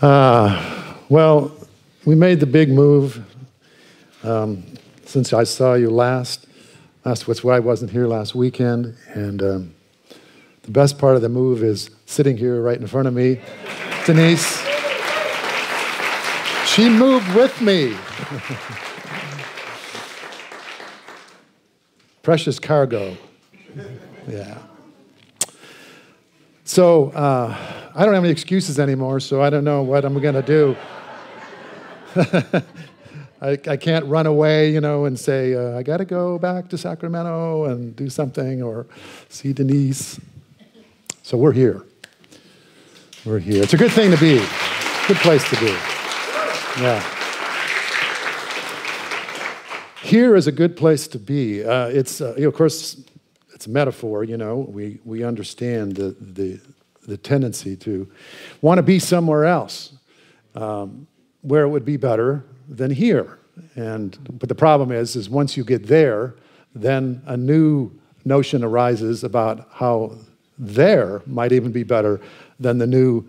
Well, we made the big move since I saw you last. That's why I wasn't here last weekend. And the best part of the move is sitting here right in front of me, Denise. She moved with me. Precious cargo. Yeah. So I don't have any excuses anymore, so I don't know what I'm going to do. I can't run away, and say, I got to go back to Sacramento and do something or see Denise. So we're here. We're here. It's a good thing to be. Good place to be. Yeah. Here is a good place to be. It's, of course, it's a metaphor, We understand the tendency to want to be somewhere else where it would be better than here. But the problem is once you get there, then a new notion arises about how there might even be better than the new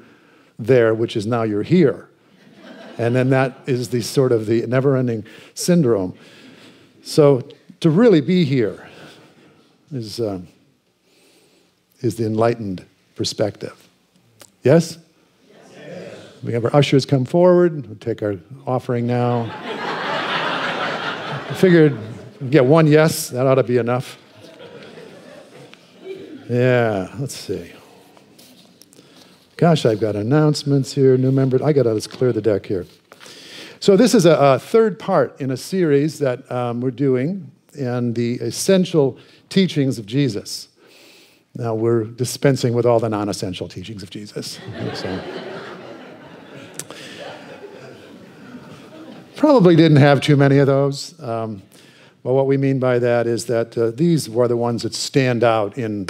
there, which is now you're here. And then that is the sort of the never-ending syndrome. So to really be here is the enlightened perspective. Yes? Yes. We have our ushers come forward. We'll take our offering now. I figured we'd get one yes. That ought to be enough. Yeah, let's see. Gosh, I've got announcements here, new members. Let's clear the deck here. So this is a third part in a series that we're doing in the essential teachings of Jesus. Now we're dispensing with all the non-essential teachings of Jesus. So, probably didn't have too many of those. But what we mean by that is that these were the ones that stand out in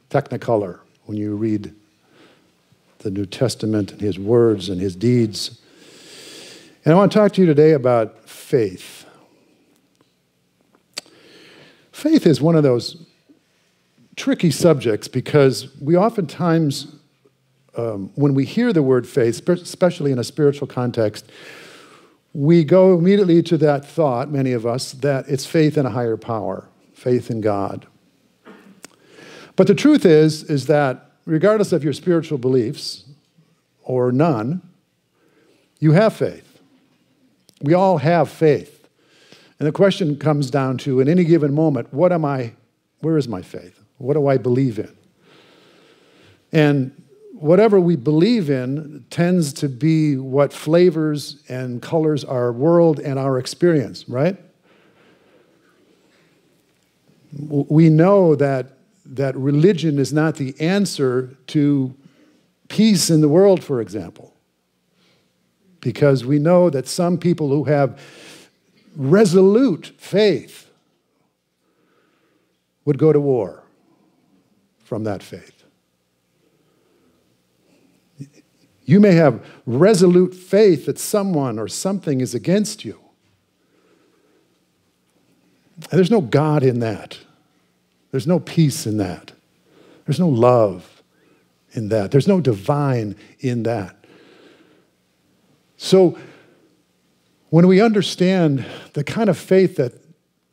Technicolor when you read the New Testament and his words and his deeds. And I want to talk to you today about faith. Faith is one of those tricky subjects because we oftentimes, when we hear the word faith, especially in a spiritual context, we go immediately to that thought, many of us, that it's faith in a higher power, faith in God. But the truth is that regardless of your spiritual beliefs, or none, you have faith. We all have faith. And the question comes down to, in any given moment, where is my faith? What do I believe in? And whatever we believe in tends to be what flavors and colors our world and our experience, right? We know that religion is not the answer to peace in the world, for example, because we know that some people who have resolute faith would go to war from that faith. You may have resolute faith that someone or something is against you. And there's no God in that. There's no peace in that. There's no love in that. There's no divine in that. So when we understand the kind of faith that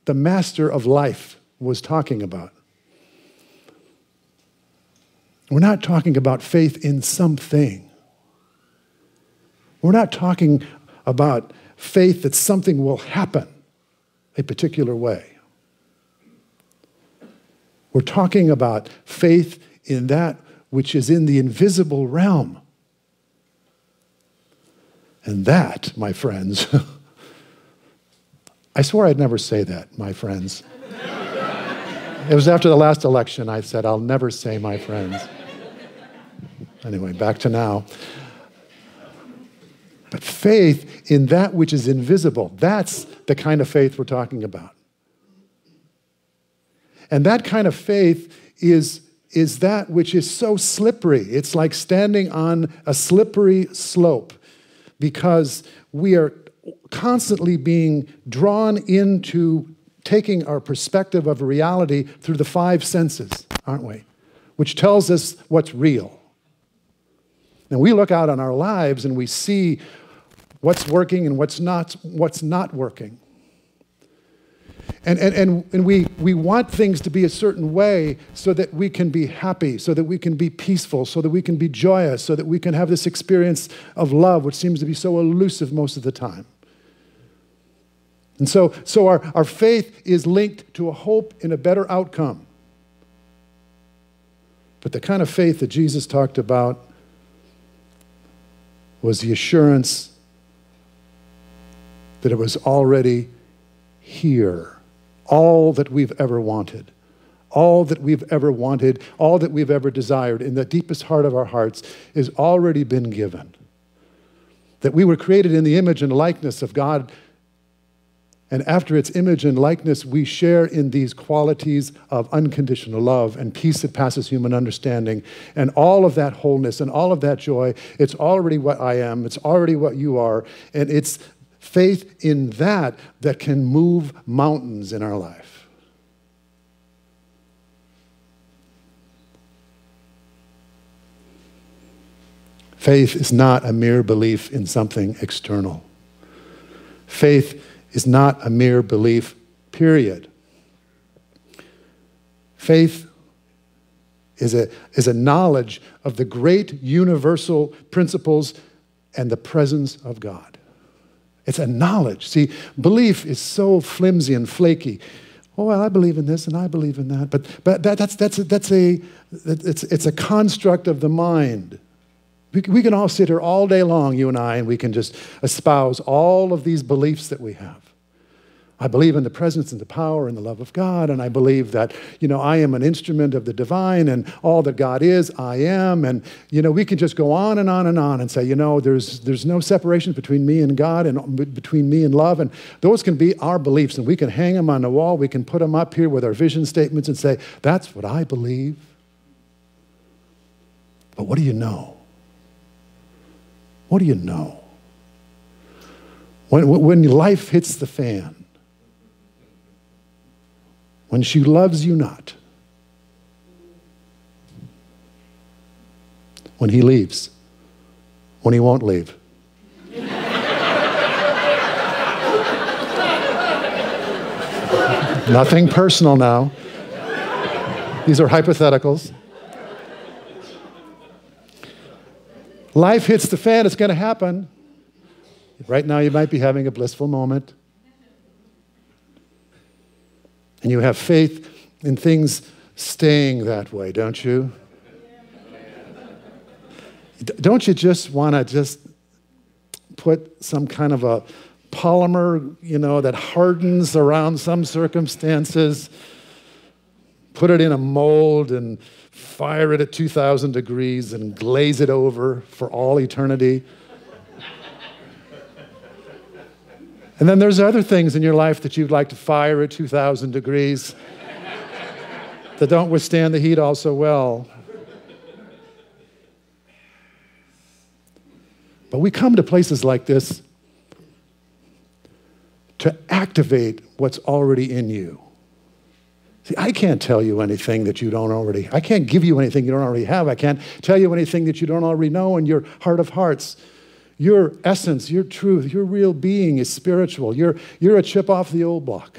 the master of life was talking about, we're not talking about faith in something. We're not talking about faith that something will happen a particular way. We're talking about faith in that which is in the invisible realm. And that, my friends, I swore I'd never say that, my friends. It was after the last election I said, I'll never say my friends. Anyway, back to now. But faith in that which is invisible, that's the kind of faith we're talking about. And that kind of faith is that which is so slippery. It's like standing on a slippery slope because we are constantly being drawn into taking our perspective of reality through the five senses, aren't we? Which tells us what's real. And we look out on our lives and we see what's working and what's not working. And we want things to be a certain way so that we can be happy, so that we can be peaceful, so that we can be joyous, so that we can have this experience of love, which seems to be so elusive most of the time. And so our faith is linked to a hope in a better outcome. But the kind of faith that Jesus talked about was the assurance that it was already here. All that we've ever wanted, all that we've ever wanted, all that we've ever desired in the deepest heart of our hearts has already been given. That we were created in the image and likeness of God, and after its image and likeness, we share in these qualities of unconditional love and peace that passes human understanding, and all of that wholeness and all of that joy. It's already what I am, it's already what you are, and it's faith in that can move mountains in our life. Faith is not a mere belief in something external. Faith is not a mere belief, period. Faith is a knowledge of the great universal principles and the presence of God. It's a knowledge. See, belief is so flimsy and flaky. Oh, well, I believe in this and I believe in that. But it's a construct of the mind. We can all sit here all day long, you and we can just espouse all of these beliefs that we have. I believe in the presence and the power and the love of God, and I believe that, I am an instrument of the divine, and all that God is, I am. And, we can just go on and on and on and say, there's no separation between me and God and between me and love. And those can be our beliefs, and we can hang them on the wall. We can put them up here with our vision statements and say, that's what I believe. But what do you know? What do you know? When life hits the fan, when she loves you not, when he leaves, when he won't leave. Nothing personal now. These are hypotheticals. Life hits the fan, it's going to happen. Right now you might be having a blissful moment. And you have faith in things staying that way, don't you? Don't you just want to just put some kind of a polymer, that hardens around some circumstances, put it in a mold and fire it at 2,000 degrees and glaze it over for all eternity? And then there's other things in your life that you'd like to fire at 2,000 degrees that don't withstand the heat all so well. But we come to places like this to activate what's already in you. See, I can't tell you anything that you don't already, I can't give you anything you don't already have. I can't tell you anything that you don't already know in your heart of hearts. Your essence, your truth, your real being is spiritual. You're a chip off the old block.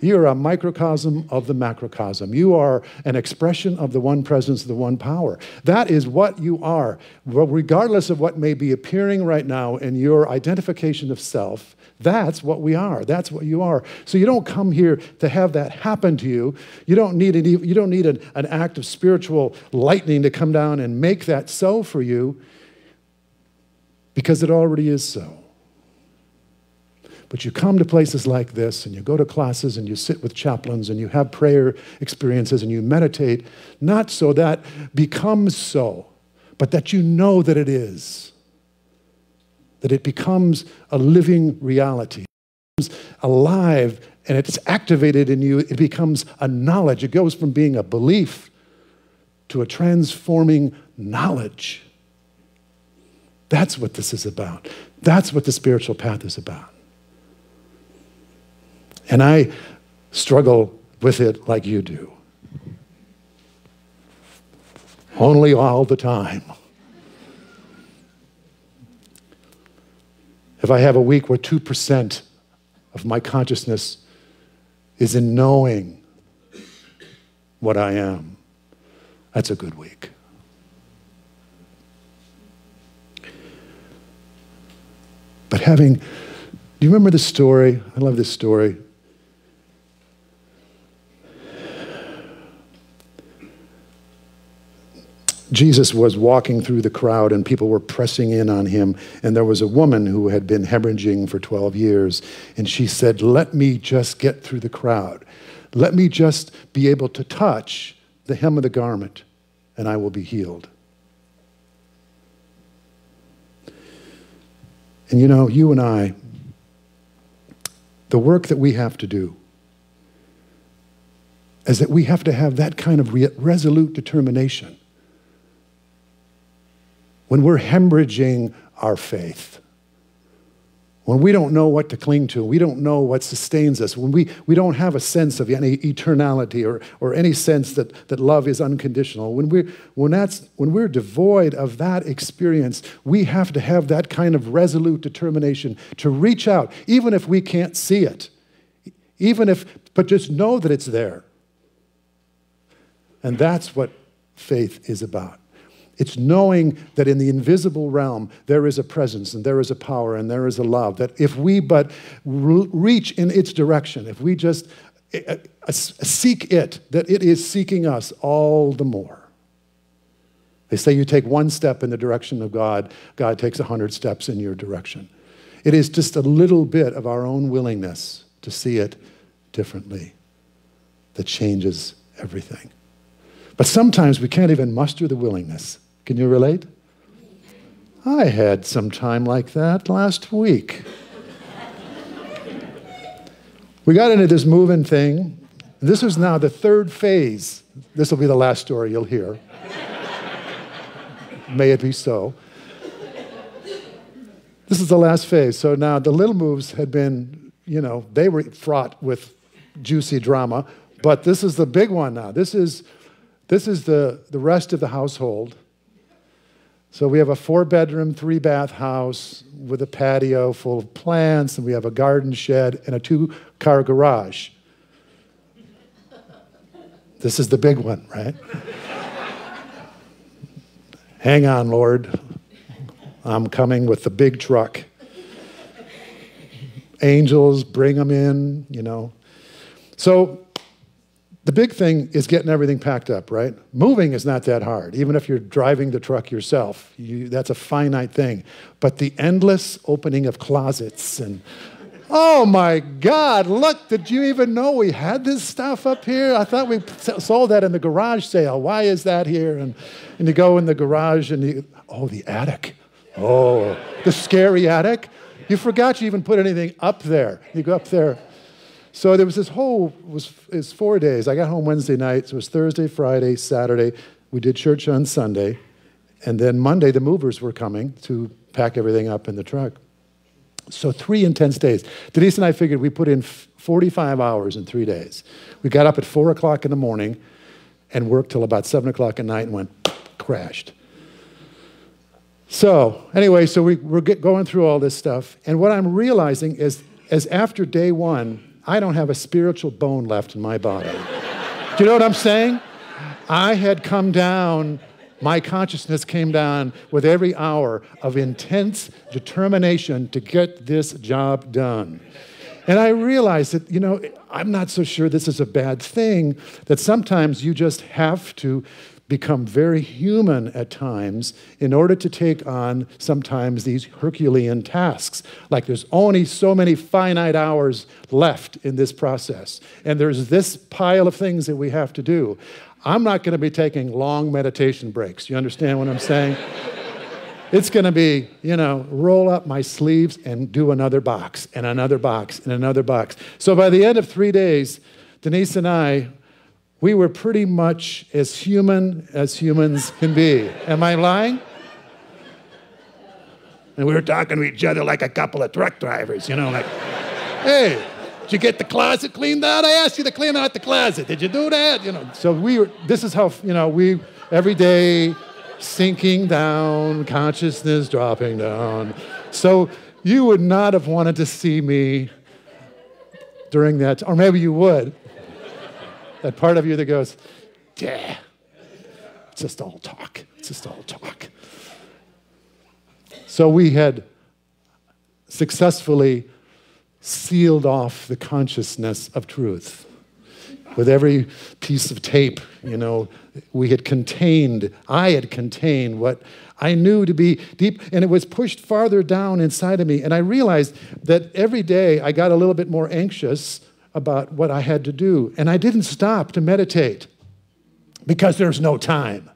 You're a microcosm of the macrocosm. You are an expression of the one presence, the one power. That is what you are. Well, regardless of what may be appearing right now in your identification of self, that's what we are. That's what you are. So you don't come here to have that happen to you. You don't need an act of spiritual lightning to come down and make that so for you, because it already is so. But you come to places like this, and you go to classes, and you sit with chaplains, and you have prayer experiences, and you meditate, not so that becomes so, but that you know that it is. That it becomes a living reality. It becomes alive, and it's activated in you. It becomes a knowledge. It goes from being a belief to a transforming knowledge. That's what this is about. That's what the spiritual path is about. And I struggle with it like you do. Only all the time. if I have a week where 2% of my consciousness is in knowing what I am, that's a good week. But do you remember the story? I love this story. Jesus was walking through the crowd and people were pressing in on him, and there was a woman who had been hemorrhaging for 12 years, and she said, "Let me just get through the crowd. Let me just be able to touch the hem of the garment, and I will be healed." And you know, you and I, the work that we have to do is that we have to have that kind of resolute determination when we're hemorrhaging our faith, when we don't know what to cling to, we don't know what sustains us, when we don't have a sense of any eternality or any sense that love is unconditional, when we're devoid of that experience, we have to have that kind of resolute determination to reach out, even if we can't see it, but just know that it's there. And that's what faith is about. It's knowing that in the invisible realm, there is a presence and there is a power and there is a love, that if we but reach in its direction, if we just seek it, that it is seeking us all the more. They say you take one step in the direction of God, God takes 100 steps in your direction. It is just a little bit of our own willingness to see it differently that changes everything. But sometimes we can't even muster the willingness. Can you relate? I had some time like that last week. We got into this moving thing. This is now the third phase. This will be the last story you'll hear. May it be so. This is the last phase. So now the little moves had been, they were fraught with juicy drama, but this is the big one now. This is the rest of the household. So we have a 4-bedroom, 3-bath house with a patio full of plants, and we have a garden shed and a 2-car garage. This is the big one, right? Hang on, Lord. I'm coming with the big truck. Angels, bring them in, So the big thing is getting everything packed up, right? Moving is not that hard. Even if you're driving the truck yourself, that's a finite thing. But the endless opening of closets and, oh my God, look, did you even know we had this stuff up here? I thought we sold that in the garage sale. Why is that here? And you go in the garage and the attic. Oh, the scary attic. You forgot you even put anything up there. You go up there. So there was it's 4 days. I got home Wednesday night, so it was Thursday, Friday, Saturday. We did church on Sunday. And then Monday, the movers were coming to pack everything up in the truck. So 3 intense days. Denise and I figured we put in 45 hours in 3 days. We got up at 4 o'clock in the morning and worked till about 7 o'clock at night and crashed. So anyway, we're going through all this stuff. And what I'm realizing is after day 1, I don't have a spiritual bone left in my body. Do you know what I'm saying? I had come down, my consciousness came down with every hour of intense determination to get this job done. And I realized that, I'm not so sure this is a bad thing, that sometimes you just have to become very human at times in order to take on sometimes these Herculean tasks. Like there's only so many finite hours left in this process. And there's this pile of things that we have to do. I'm not going to be taking long meditation breaks. You understand what I'm saying? It's going to be, roll up my sleeves and do another box and another box and another box. So by the end of 3 days, Denise and I, we were pretty much as human as humans can be. Am I lying? And we were talking to each other like a couple of truck drivers, like, hey, did you get the closet cleaned out? I asked you to clean out the closet. Did you do that? So this is how, we every day sinking down, consciousness dropping down. So you would not have wanted to see me during that, or maybe you would. That part of you that goes, yeah, it's just all talk. It's just all talk. So we had successfully sealed off the consciousness of truth. With every piece of tape, you know, I had contained what I knew to be deep, and it was pushed farther down inside of me. And I realized that every day I got a little bit more anxious about what I had to do. And I didn't stop to meditate because there's no time.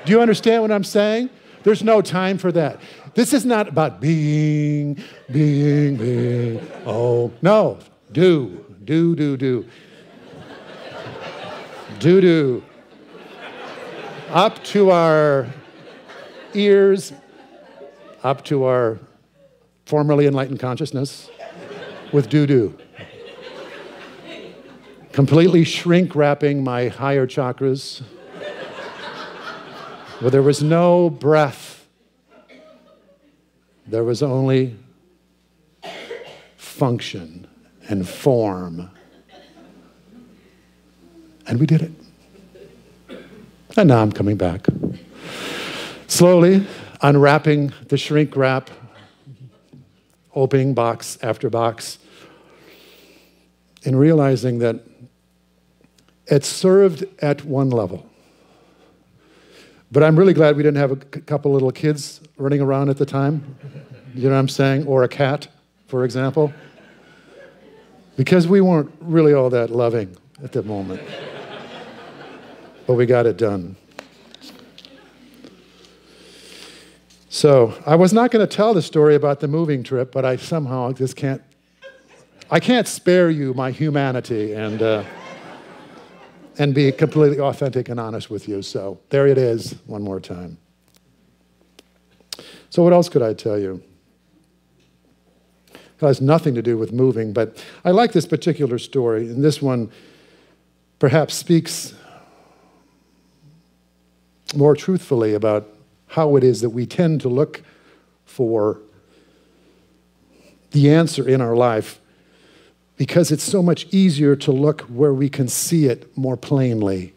Do you understand what I'm saying? There's no time for that. This is not about being. Oh, no. Do. Up to our ears, up to our formerly enlightened consciousness with do. Completely shrink wrapping my higher chakras, where there was no breath. There was only function and form. And we did it. And now I'm coming back. Slowly unwrapping the shrink wrap, opening box after box, and realizing that it served at one level. But I'm really glad we didn't have a couple little kids running around at the time. You know what I'm saying? Or a cat, for example. Because we weren't really all that loving at the moment. But we got it done. So I was not going to tell the story about the moving trip, but I somehow just can't. I can't spare you my humanity and be completely authentic and honest with you. So there it is, one more time. So what else could I tell you? It has nothing to do with moving, but I like this particular story, and this one perhaps speaks more truthfully about how it is that we tend to look for the answer in our life, because it's so much easier to look where we can see it more plainly,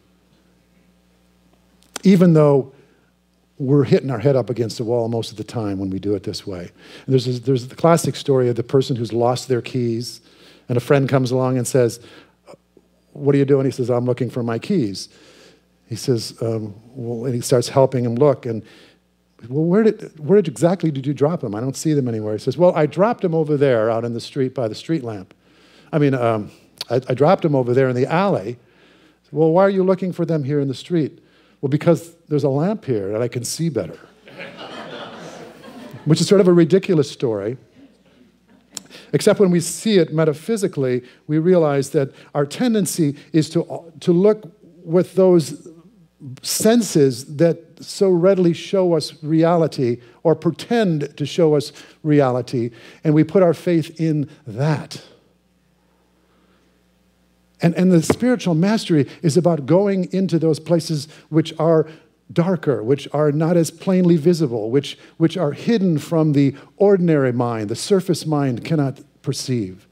even though we're hitting our head up against the wall most of the time when we do it this way. And there's the classic story of the person who's lost their keys, and a friend comes along and says, "What are you doing?" He says, "I'm looking for my keys." He says, well, and he starts helping him look, and, well, where exactly did you drop them? I don't see them anywhere. He says, well, I dropped them over there out in the street by the street lamp. I dropped them over there in the alley. Well, why are you looking for them here in the street? Well, because there's a lamp here and I can see better. Which is sort of a ridiculous story. Except when we see it metaphysically, we realize that our tendency is to look with those senses that so readily show us reality or pretend to show us reality, and we put our faith in that. And the spiritual mastery is about going into those places which are darker, which are not as plainly visible, which are hidden from the ordinary mind, the surface mind cannot perceive.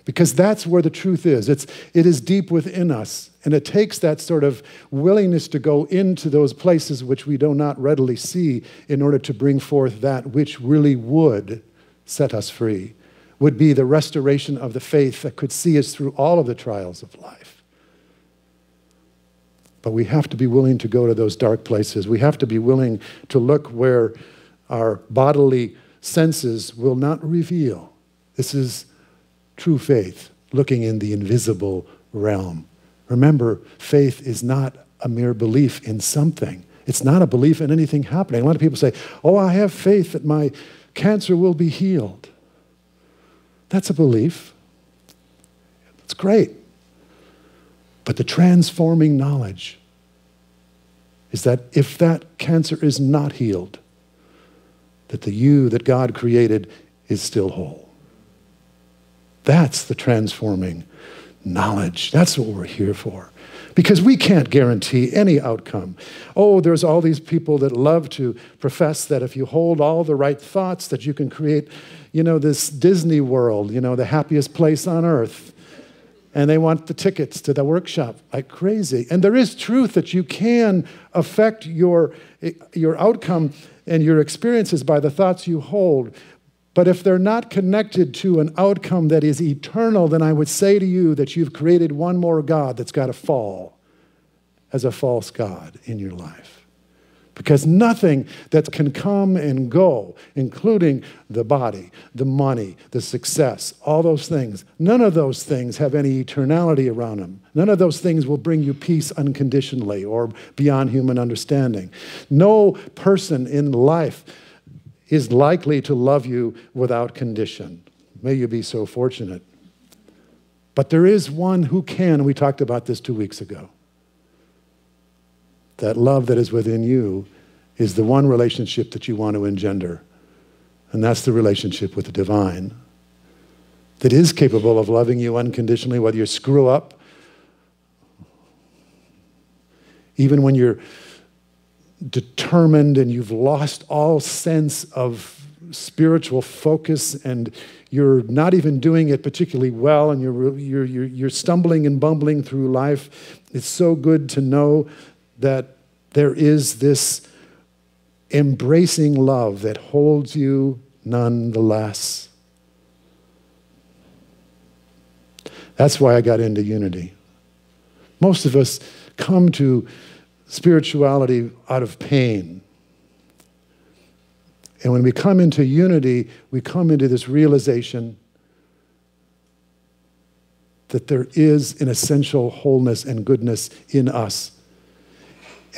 Because that's where the truth is. It is deep within us. And it takes that sort of willingness to go into those places which we do not readily see in order to bring forth that which really would set us free, would be the restoration of the faith that could see us through all of the trials of life. But we have to be willing to go to those dark places. We have to be willing to look where our bodily senses will not reveal. This is true faith, looking in the invisible realm. Remember, faith is not a mere belief in something. It's not a belief in anything happening. A lot of people say, oh, I have faith that my cancer will be healed. That's a belief. That's great. But the transforming knowledge is that if that cancer is not healed, that the you that God created is still whole. That's the transforming knowledge. That's what we're here for. Because we can't guarantee any outcome. Oh, there's all these people that love to profess that if you hold all the right thoughts, that you can create, this Disney world, the happiest place on earth. And they want the tickets to the workshop like crazy. And there is truth that you can affect your outcome and your experiences by the thoughts you hold. But if they're not connected to an outcome that is eternal, then I would say to you that you've created one more God that's got to fall as a false God in your life. Because nothing that can come and go, including the body, the money, the success, all those things, none of those things have any eternality around them. None of those things will bring you peace unconditionally or beyond human understanding. No person in life is likely to love you without condition. May you be so fortunate. But there is one who can. We talked about this 2 weeks ago. That love that is within you is the one relationship that you want to engender. And that's the relationship with the divine that is capable of loving you unconditionally, whether you screw up, even when you're determined and you've lost all sense of spiritual focus and you're not even doing it particularly well and you're stumbling and bumbling through life. It's so good to know that there is this embracing love that holds you nonetheless. That's why I got into unity. Most of us come to spirituality out of pain. And when we come into unity, we come into this realization that there is an essential wholeness and goodness in us.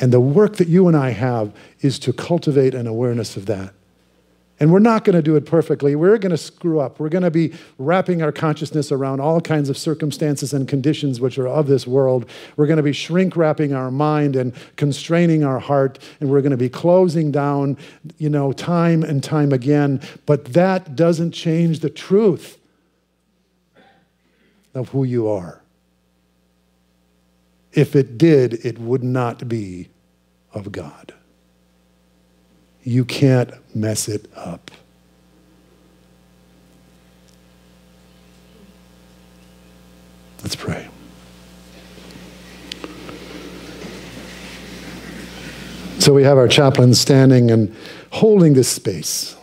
And the work that you and I have is to cultivate an awareness of that. And we're not going to do it perfectly. We're going to screw up. We're going to be wrapping our consciousness around all kinds of circumstances and conditions which are of this world. We're going to be shrink-wrapping our mind and constraining our heart. And we're going to be closing down, time and time again. But that doesn't change the truth of who you are. If it did, it would not be of God. You can't mess it up. Let's pray. So we have our chaplain standing and holding this space.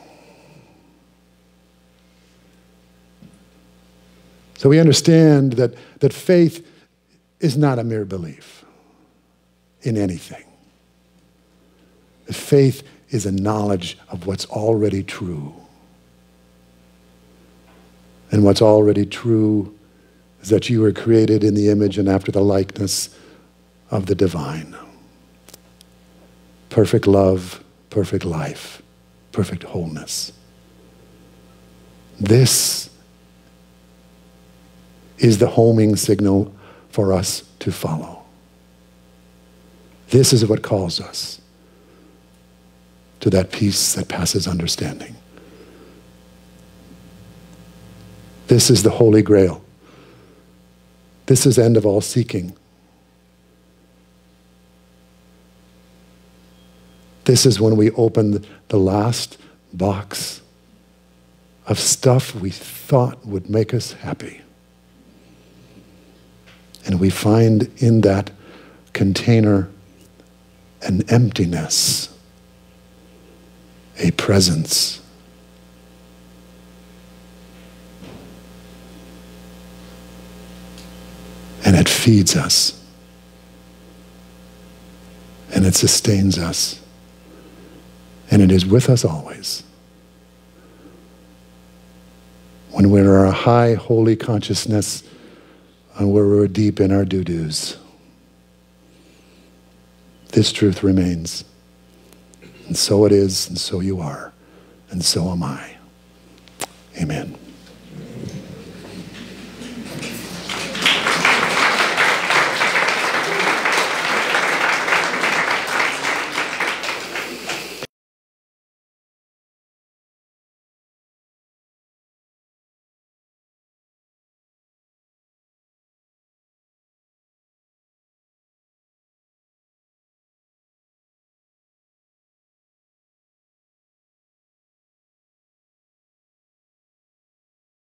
So we understand that faith is not a mere belief in anything. Faith is a knowledge of what's already true. And what's already true is that you were created in the image and after the likeness of the divine. Perfect love, perfect life, perfect wholeness. This is the homing signal for us to follow. This is what calls us to that peace that passes understanding. This is the Holy Grail. This is end of all seeking. This is when we open the last box of stuff we thought would make us happy. And we find in that container an emptiness, a presence. And it feeds us. And it sustains us. And it is with us always. When we're in a high, holy consciousness and where we're deep in our doo-doos, this truth remains. And so it is, and so you are, and so am I. Amen.